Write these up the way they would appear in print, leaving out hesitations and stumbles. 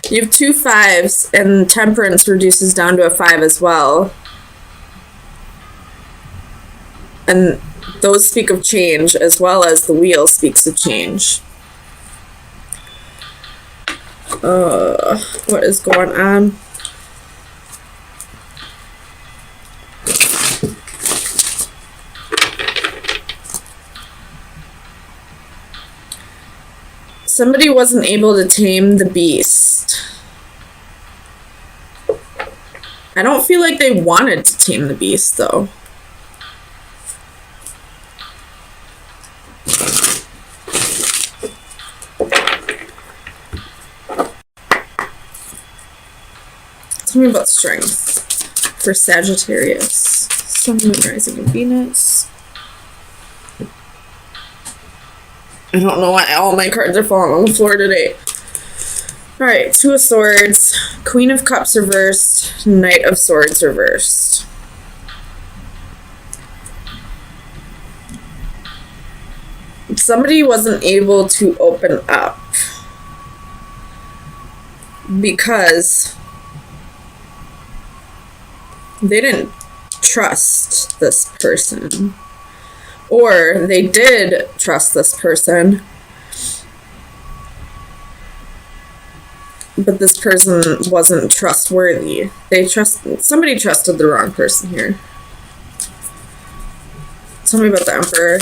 You have 2 5s, and temperance reduces down to a 5 as well. And those speak of change, as well as the wheel speaks of change. What is going on? Somebody wasn't able to tame the beast. I don't feel like they wanted to tame the beast, though. Tell me about strength for Sagittarius. Sun, Moon, Rising, and Venus. I don't know why all my cards are falling on the floor today. Alright, 2 of Swords, Queen of Cups reversed, Knight of Swords reversed. Somebody wasn't able to open up because they didn't trust this person. Or they did trust this person, but this person wasn't trustworthy. Somebody trusted the wrong person here. Tell me about the Emperor.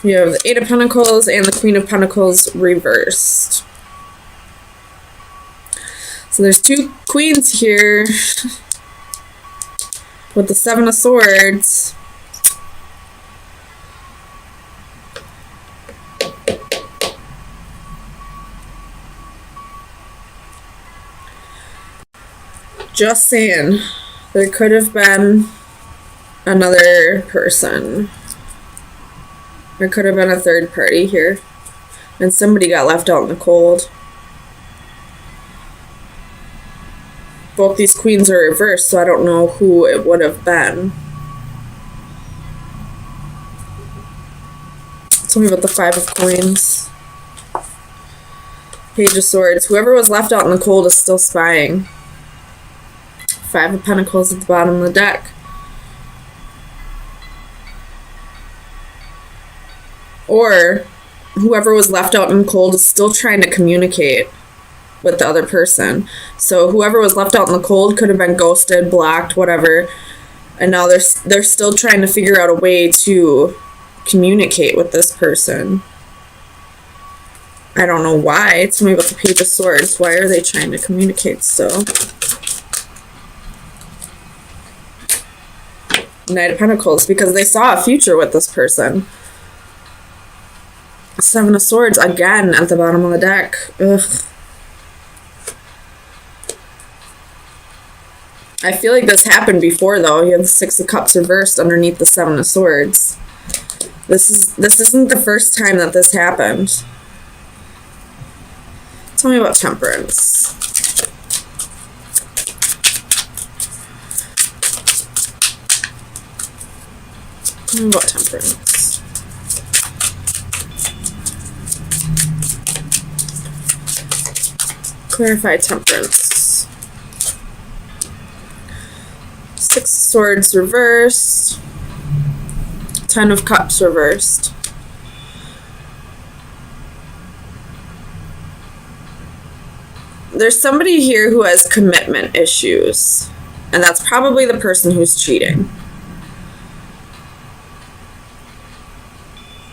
You have the 8 of Pentacles and the Queen of Pentacles reversed. So there's 2 queens here with the 7 of Swords. Just saying, there could have been another person. There could have been a third party here, and somebody got left out in the cold. Both these queens are reversed, so I don't know who it would have been. Tell me about the 5 of Coins. Page of Swords. Whoever was left out in the cold is still spying. 5 of Pentacles at the bottom of the deck. Or whoever was left out in the cold is still trying to communicate with the other person. So whoever was left out in the cold could have been ghosted, blocked, whatever. And now they're still trying to figure out a way to communicate with this person. I don't know why. Tell me about the Page of Swords. Why are they trying to communicate still? Knight of Pentacles. Because they saw a future with this person. 7 of Swords again at the bottom of the deck. Ugh. I feel like this happened before, though. You have the 6 of Cups reversed underneath the 7 of Swords. This isn't the first time that this happened. Tell me about Temperance. Tell me about Temperance. Clarify Temperance. 6 of Swords reversed. 10 of Cups reversed. There's somebody here who has commitment issues, and that's probably the person who's cheating.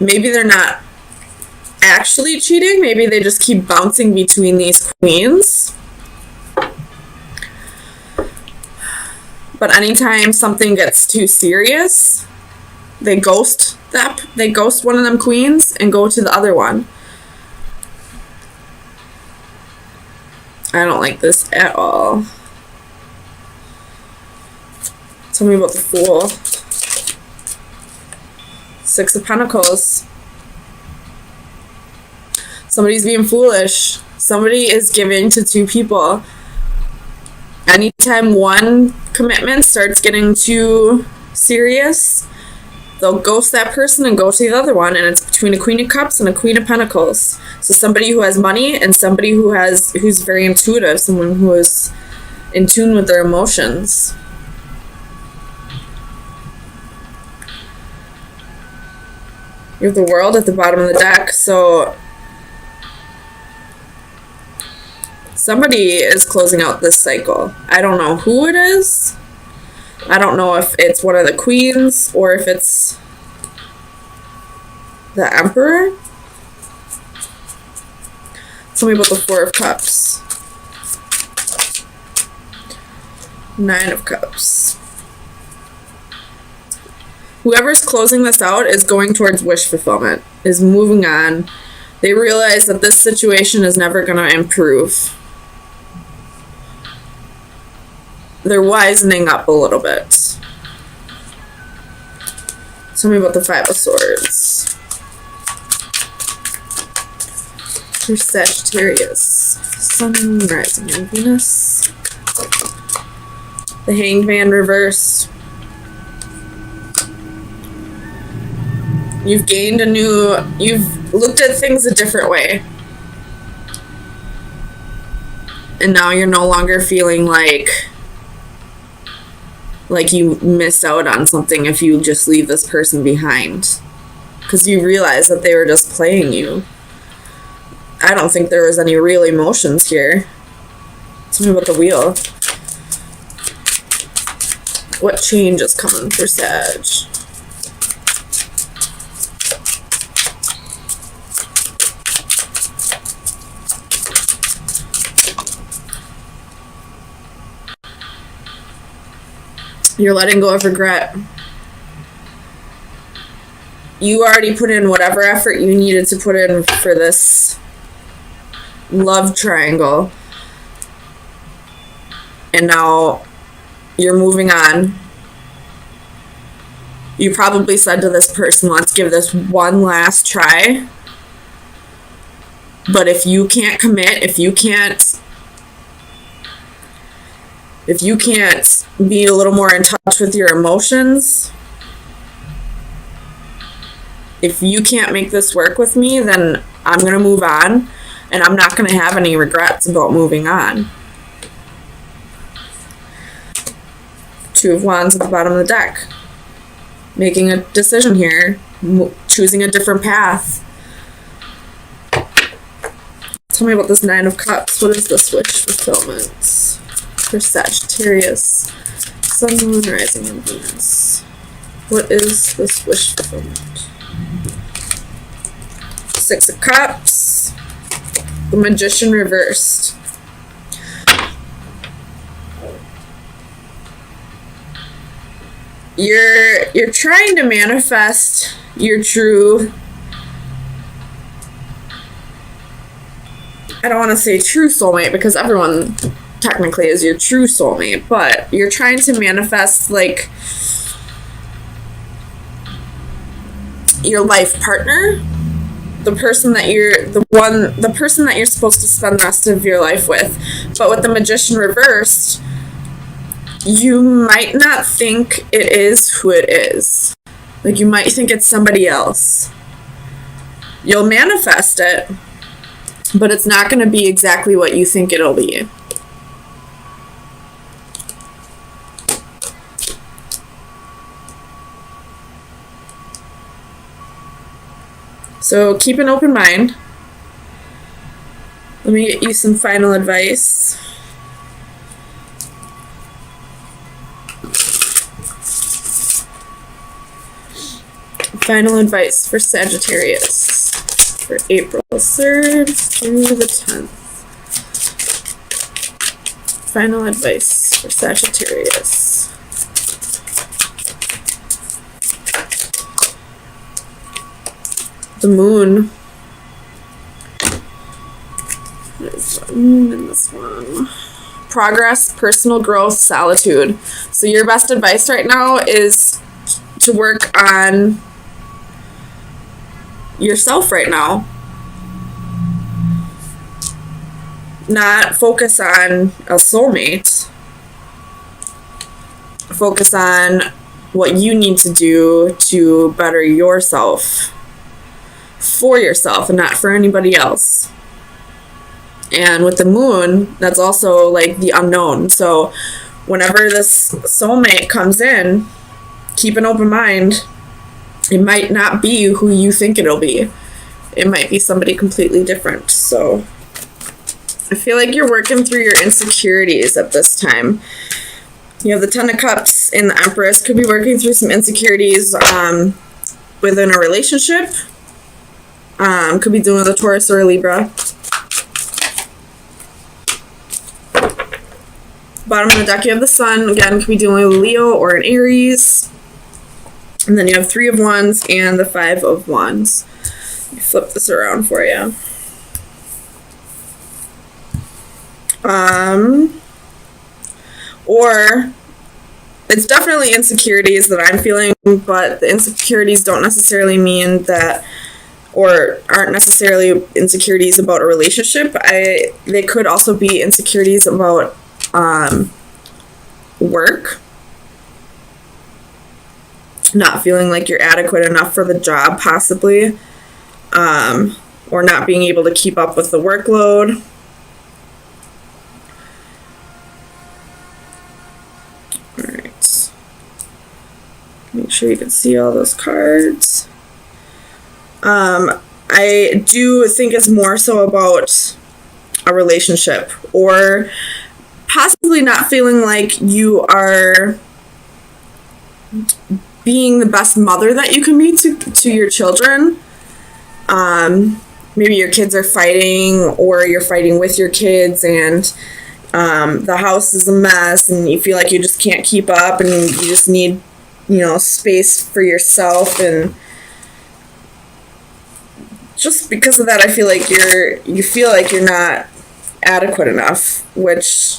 Maybe they're not actually cheating. Maybe they just keep bouncing between these queens. But anytime something gets too serious, they ghost one of them queens and go to the other one. I don't like this at all. Tell me about the Fool. 6 of Pentacles. Somebody's being foolish. Somebody is giving to 2 people. Anytime one commitment starts getting too serious, they'll ghost that person and go to the other one, and it's between a Queen of Cups and a Queen of Pentacles. So somebody who has money and somebody who's very intuitive, someone who is in tune with their emotions. You have the World at the bottom of the deck, so somebody is closing out this cycle. I don't know who it is. I don't know if it's one of the queens or if it's the Emperor. Tell me about the Four of Cups. Nine of Cups. Whoever's closing this out is going towards wish fulfillment, is moving on. They realize that this situation is never going to improve. They're wisening up a little bit. Tell me about the Five of Swords. For Sagittarius. Sun, Moon, Rising, and Venus. The Hanged Man reversed. You've gained you've looked at things a different way. And now you're no longer feeling like you missed out on something if you just leave this person behind. Because you realize that they were just playing you. I don't think there was any real emotions here. Tell me about the Wheel. What change is coming for Sag? You're letting go of regret. You already put in whatever effort you needed to put in for this love triangle. And now you're moving on. You probably said to this person, let's give this one last try. But if you can't commit, if you can't be a little more in touch with your emotions, if you can't make this work with me, then I'm going to move on, and I'm not going to have any regrets about moving on. Two of Wands at the bottom of the deck. Making a decision here, choosing a different path. Tell me about this Nine of Cups. What is this wish fulfillment? For Sagittarius, Sun, Moon, Rising, and Venus. What is this wish fulfillment? Six of Cups, the Magician reversed. You're trying to manifest your true, I don't want to say true soulmate because everyone technically is your true soulmate, but you're trying to manifest like your life partner, the person that you're supposed to spend the rest of your life with. But with the Magician reversed, you might not think it is who it is. Like, you might think it's somebody else. You'll manifest it, but it's not going to be exactly what you think it'll be. So keep an open mind. Let me get you some final advice. Final advice for Sagittarius for April 3rd through the 10th. Final advice for Sagittarius. The Moon. What is the Moon in this one? Progress, personal growth, solitude. So your best advice right now is to work on yourself right now. Not focus on a soulmate. Focus on what you need to do to better yourself, for yourself and not for anybody else. And with the moon, that's also like the unknown. So whenever this soulmate comes in, keep an open mind. It might not be who you think it'll be. It might be somebody completely different. So I feel like you're working through your insecurities at this time. You have the Ten of Cups and the Empress. Could be working through some insecurities within a relationship. Could be dealing with a Taurus or a Libra. Bottom of the deck, you have the Sun. Again, could be dealing with a Leo or an Aries. And then you have Three of Wands and the Five of Wands. Let me flip this around for you. Or it's definitely insecurities that I'm feeling, but the insecurities don't necessarily mean that, or aren't necessarily insecurities about a relationship. They could also be insecurities about work. Not feeling like you're adequate enough for the job, possibly. Or not being able to keep up with the workload. Alright. Make sure you can see all those cards. I do think it's more so about a relationship, or possibly not feeling like you are being the best mother that you can be to your children. Maybe your kids are fighting, or you're fighting with your kids, and the house is a mess, and you feel like you just can't keep up, and you just need, space for yourself. And just because of that, I feel like you feel like you're not adequate enough, which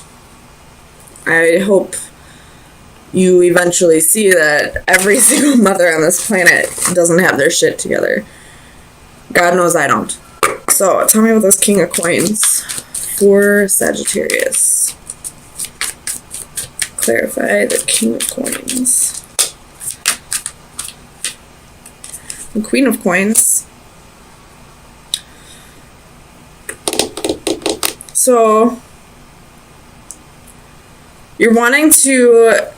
I hope you eventually see that every single mother on this planet doesn't have their shit together. God knows I don't. So, tell me about this King of Coins for Sagittarius. Clarify the King of Coins. The Queen of Coins. So, you're wanting to...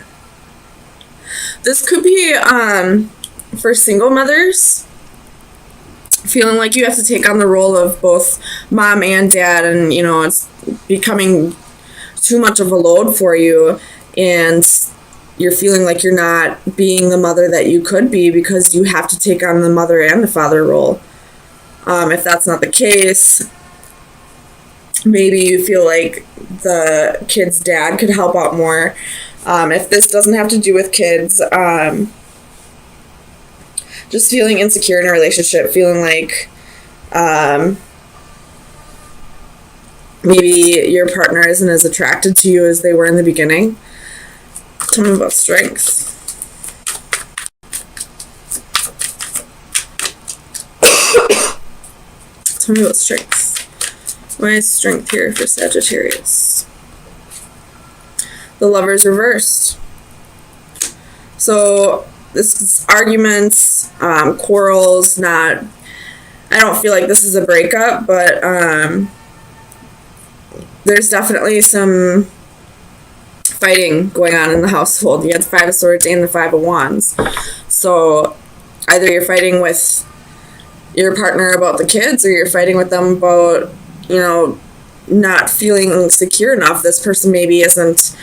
This could be for single mothers, feeling like you have to take on the role of both mom and dad, and it's becoming too much of a load for you, and you're feeling like you're not being the mother that you could be because you have to take on the mother and the father role. If that's not the case, maybe you feel like the kid's dad could help out more. If this doesn't have to do with kids, just feeling insecure in a relationship, feeling like maybe your partner isn't as attracted to you as they were in the beginning. Tell me about strength. Tell me about strength. Why is strength here for Sagittarius? The Lover's reversed. So this is arguments, quarrels, I don't feel like this is a breakup, but there's definitely some fighting going on in the household. You had the Five of Swords and the Five of Wands. So either you're fighting with your partner about the kids, or you're fighting with them about, not feeling secure enough. This person maybe isn't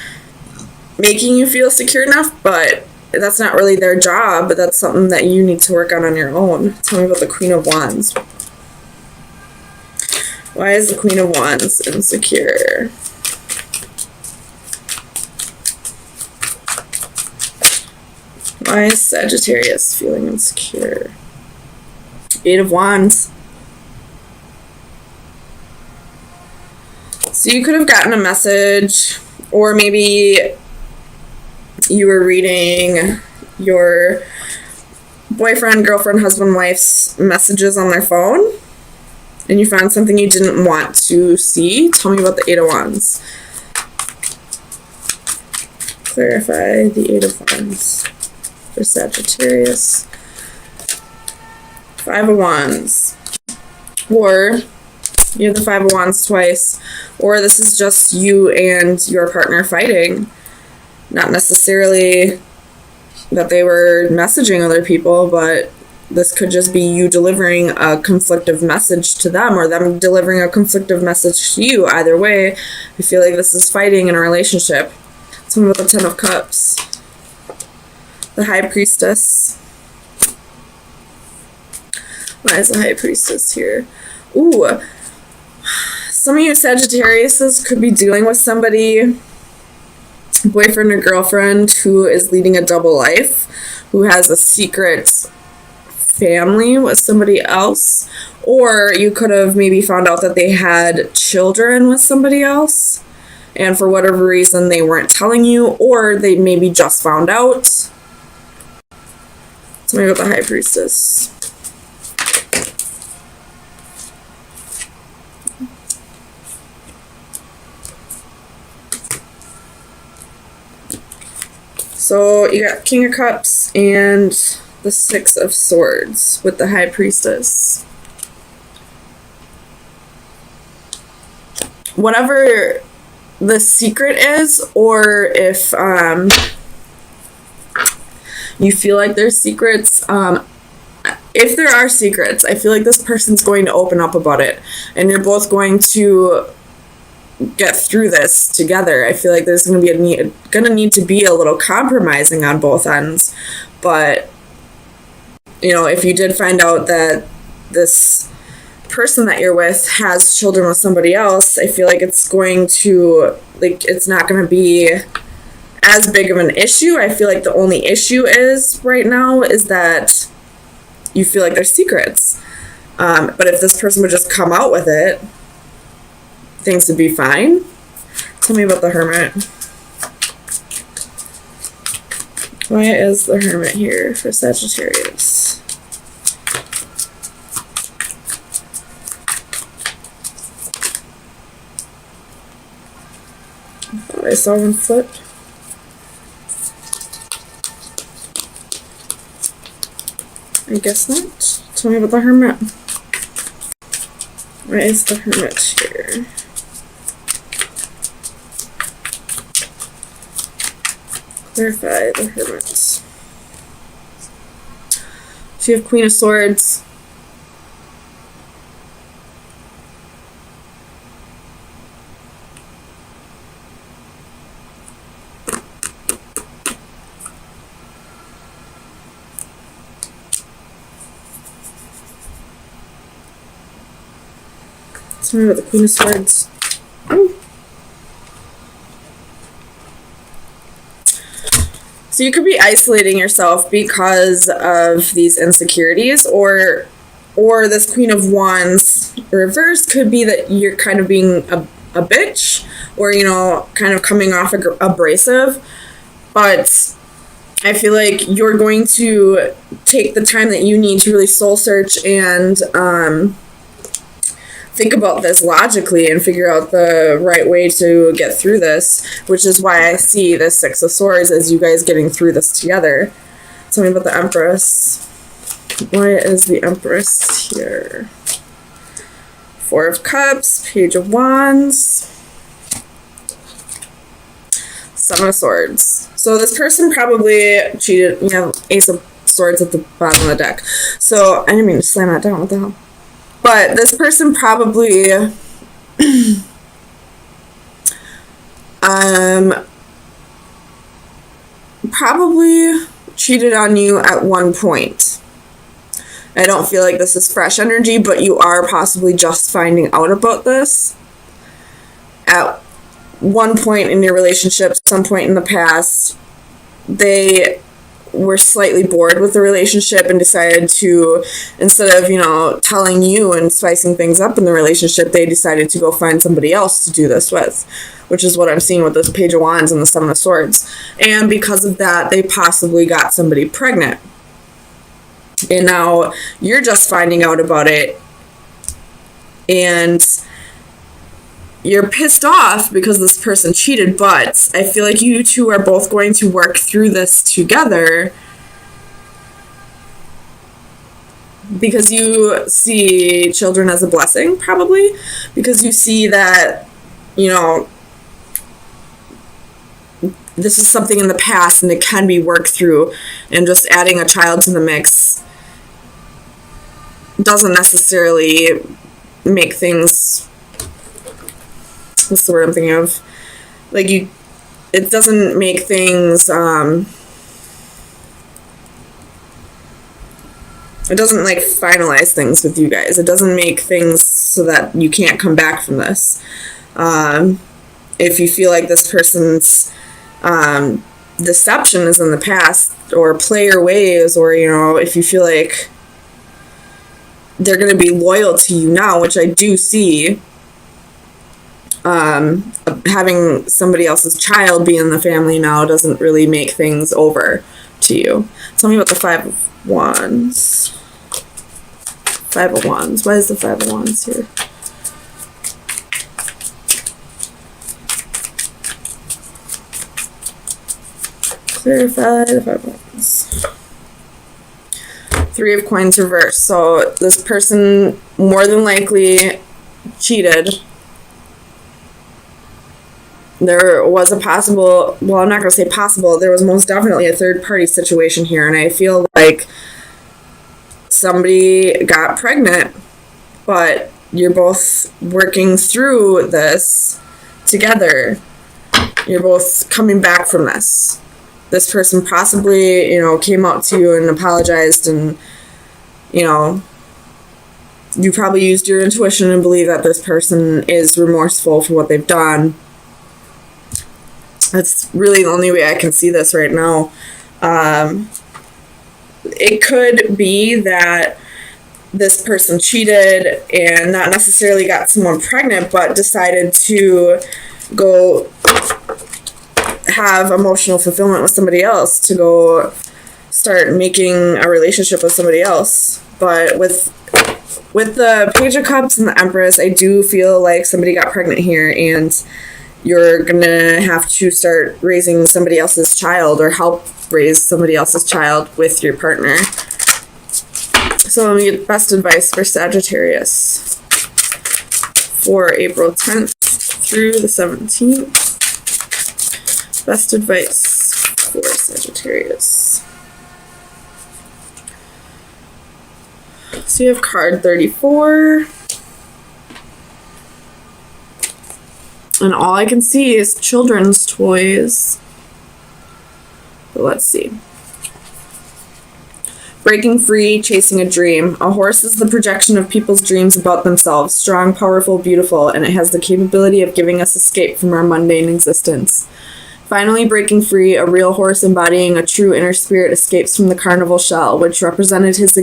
making you feel secure enough, but that's not really their job, but that's something that you need to work on your own. Tell me about the Queen of Wands. Why is the Queen of Wands insecure? Why is Sagittarius feeling insecure? Eight of Wands. So you could have gotten a message, or maybe you were reading your boyfriend, girlfriend, husband, wife's messages on their phone, and you found something you didn't want to see. Tell me about the Eight of Wands. Clarify the Eight of Wands. for Sagittarius. Five of Wands. Or you have the Five of Wands twice. Or this is just you and your partner fighting. Not necessarily that they were messaging other people, but this could just be you delivering a conflictive message to them or them delivering a conflictive message to you. Either way, I feel like this is fighting in a relationship. Tell me about the Ten of Cups. The High Priestess. Why is the High Priestess here? Ooh. Some of you Sagittariuses could be dealing with somebody, boyfriend or girlfriend, who is leading a double life, who has a secret family with somebody else. Or you could have maybe found out that they had children with somebody else, and for whatever reason they weren't telling you, or they maybe just found out. Tell me about the High Priestess. So you got King of Cups and the Six of Swords with the High Priestess. Whatever the secret is, or if you feel like there's secrets, if there are secrets, I feel like this person's going to open up about it, and you're both going to get through this together. I feel like there's going to need to be a little compromising on both ends. But you know, if you did find out that this person that you're with has children with somebody else, I feel like it's going to, like, it's not going to be as big of an issue. I feel like the only issue is right now is that you feel like there's secrets. But if this person would just come out with it, things would be fine. Tell me about the Hermit. Why is the Hermit here for Sagittarius? I thought I saw one flip. I guess not. Tell me about the Hermit. Why is the Hermit here? Clarify the Hermit. So you have Queen of Swords. Tell me about the Queen of Swords. So you could be isolating yourself because of these insecurities, or this Queen of Wands reverse could be that you're kind of being a bitch, or, you know, kind of coming off abrasive. But I feel like you're going to take the time that you need to really soul search and think about this logically and figure out the right way to get through this, which is why I see the Six of Swords as you guys getting through this together. Tell me about the Empress. Why is the Empress here? Four of Cups, Page of Wands, Seven of Swords. So this person probably cheated. You have Ace of Swords at the bottom of the deck. So I didn't mean to slam that down. What the hell? But this person probably probably cheated on you at one point. I don't feel like this is fresh energy, but you are possibly just finding out about this at one point in your relationship, some point in the past. They were slightly bored with the relationship and decided to, instead of, you know, telling you and spicing things up in the relationship, they decided to go find somebody else to do this with, which is what I'm seeing with this Page of Wands and the Seven of Swords. And because of that, they possibly got somebody pregnant. And now you're just finding out about it, and you're pissed off because this person cheated, but I feel like you two are both going to work through this together because you see children as a blessing, probably because you see that, you know, this is something in the past and it can be worked through, and just adding a child to the mix doesn't necessarily make things, what's the word I'm thinking of, like, it doesn't make things, it doesn't, like, finalize things with you guys. It doesn't make things so that you can't come back from this. If you feel like this person's deception is in the past, or player ways, or, you know, if you feel like they're going to be loyal to you now, which I do see, having somebody else's child be in the family now doesn't really make things over to you. Tell me about the Five of Wands. Five of Wands. Why is the Five of Wands here? Clarify the Five of Wands. Three of Coins reversed. So this person more than likely cheated. There was a possible, well, I'm not going to say possible, there was most definitely a third party situation here, and I feel like somebody got pregnant, but you're both working through this together. You're both coming back from this. This person possibly, you know, came out to you and apologized, and, you know, you probably used your intuition and believe that this person is remorseful for what they've done. That's really the only way I can see this right now. It could be that this person cheated and not necessarily got someone pregnant, but decided to go have emotional fulfillment with somebody else, to go start making a relationship with somebody else. But with the Page of Cups and the Empress, I do feel like somebody got pregnant here, and you're gonna have to start raising somebody else's child, or help raise somebody else's child with your partner. So let me get best advice for Sagittarius for April 10th through the 17th. Best advice for Sagittarius. So you have card 34. And all I can see is children's toys. But let's see. Breaking free, chasing a dream. A horse is the projection of people's dreams about themselves. Strong, powerful, beautiful, and it has the capability of giving us escape from our mundane existence. Finally breaking free, a real horse embodying a true inner spirit escapes from the carnival shell, which represented his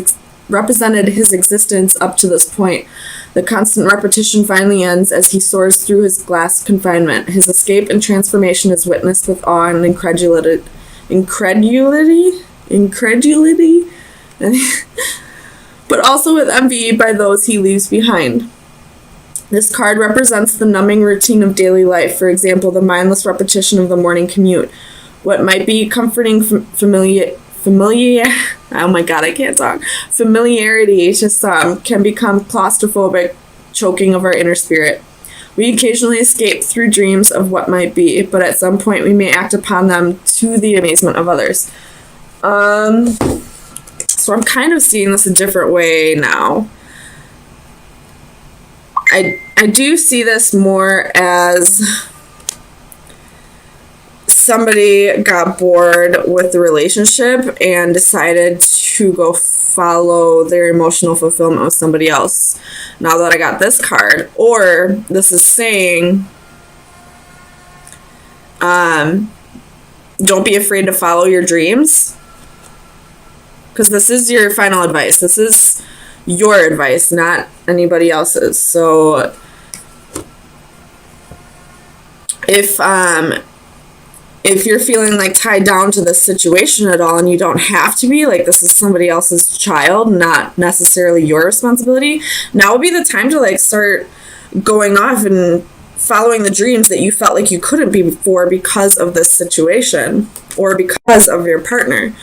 existence up to this point. The constant repetition finally ends as he soars through his glass confinement. His escape and transformation is witnessed with awe and incredulity, but also with envy by those he leaves behind. This card represents the numbing routine of daily life, for example, the mindless repetition of the morning commute. What might be comforting familiarity to some can become claustrophobic, choking of our inner spirit. We occasionally escape through dreams of what might be, but at some point we may act upon them to the amazement of others. So I'm kind of seeing this a different way now. I do see this more as somebody got bored with the relationship and decided to go follow their emotional fulfillment with somebody else. Now that I got this card, or this is saying, don't be afraid to follow your dreams, because this is your final advice. This is your advice, not anybody else's. So if you're feeling like tied down to this situation at all, and you don't have to be, like, this is somebody else's child, not necessarily your responsibility, now would be the time to, like, start going off and following the dreams that you felt like you couldn't be before because of this situation, or because of your partner.